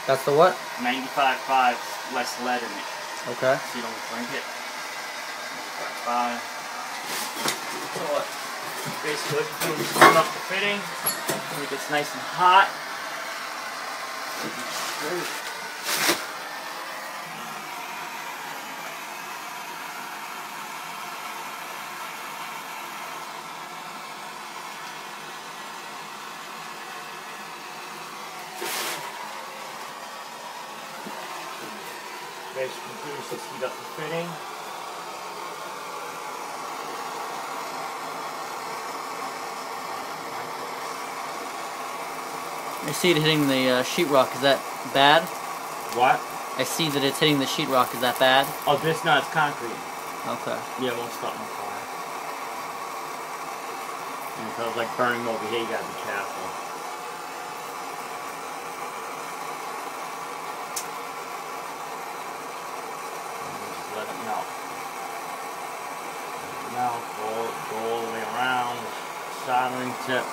That's the what? 95.5, less lead in it. Okay. So you don't drink it. 95.5. So what? Basically, what you do is turn off the fitting when it gets nice and hot. Basically, just heat up the fitting. I see it hitting the sheetrock. Is that bad? What? I see that it's hitting the sheetrock. Is that bad? Oh, this not, it's concrete. Okay. Yeah, it won't start on fire. And if I was like burning over here, you gotta be careful. Just let it melt. Let it melt, go all the way around the soldering tip.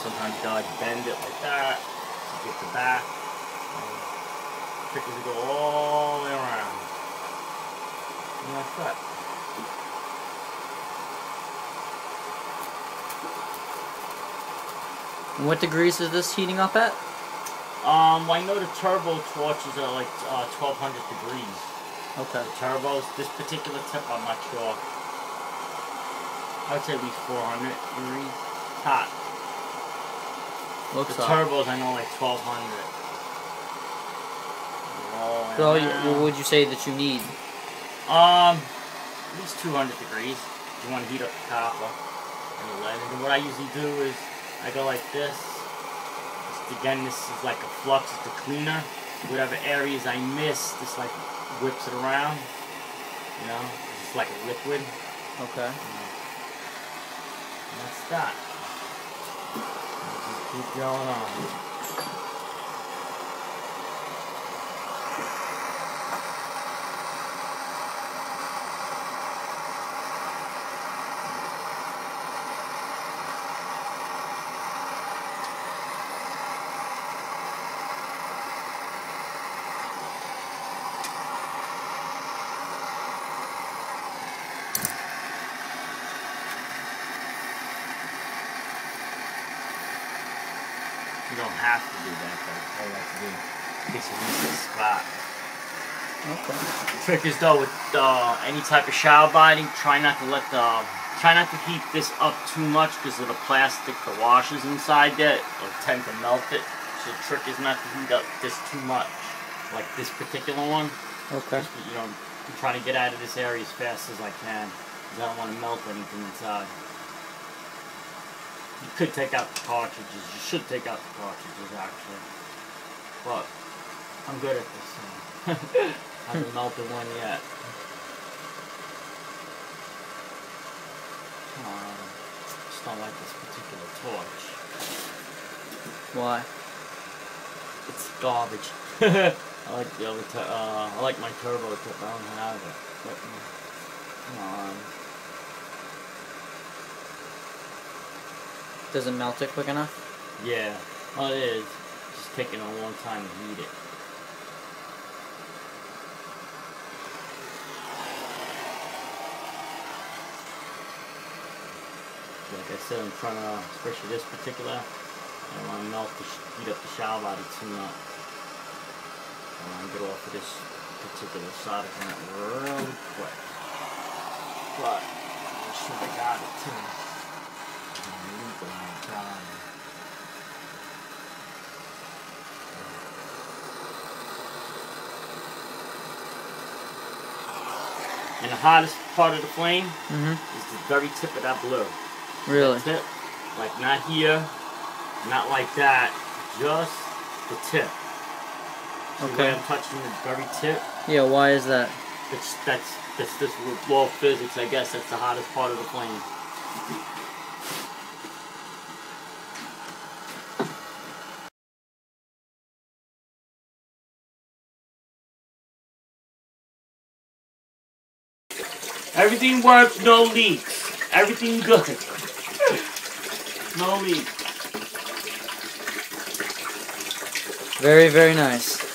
Sometimes you gotta like bend it like that to get the back. The trick is to go all the way around. And that's that. And what degrees is this heating up at? Well, I know the turbo torches are like 1200 degrees. Okay. The turbos, this particular tip, I'm not sure. I would say at least 400 degrees. Hot. Looks The hot. turbos, I know, like 1200. So what would you say that you need? At least 200 degrees. You want to heat up the copper and the lead. And what I usually do is I go like this. Again, this is like a flux, it's a cleaner. Whatever areas I miss, this like whips it around. You know, it's like a liquid. Okay. And that's that. Just keep going on. You don't have to do that, but all you have to do is use this spot. Okay. The trick is though with any type of shower body, try not to heat this up too much because of the plastic, the washers inside there, it'll tend to melt it. So the trick is not to heat up this too much, like this particular one. Okay. Just, you know, I'm trying to get out of this area as fast as I can because I don't want to melt anything inside. You could take out the cartridges. You should take out the cartridges, actually. But I'm good at this. I haven't melted one yet. Just don't like this particular torch. Why? It's garbage. I like the other. I like my turbo tip. I don't have it. But, come on. Doesn't melt it quick enough? Yeah, well it is. It's just taking a long time to heat it. Like I said, I'm trying to, especially this particular, I don't want to heat up the shower body too much. I want to get off of this particular solder joint really quick. But I'm sure I got it too. And the hottest part of the flame is the very tip of that blue. Really? That tip, like not here, not like that, just the tip. See the way I'm touching the very tip? Yeah, why is that? That's this law of physics, I guess. That's the hottest part of the flame. Everything works, no leaks. Everything good. No leaks. Very, very nice.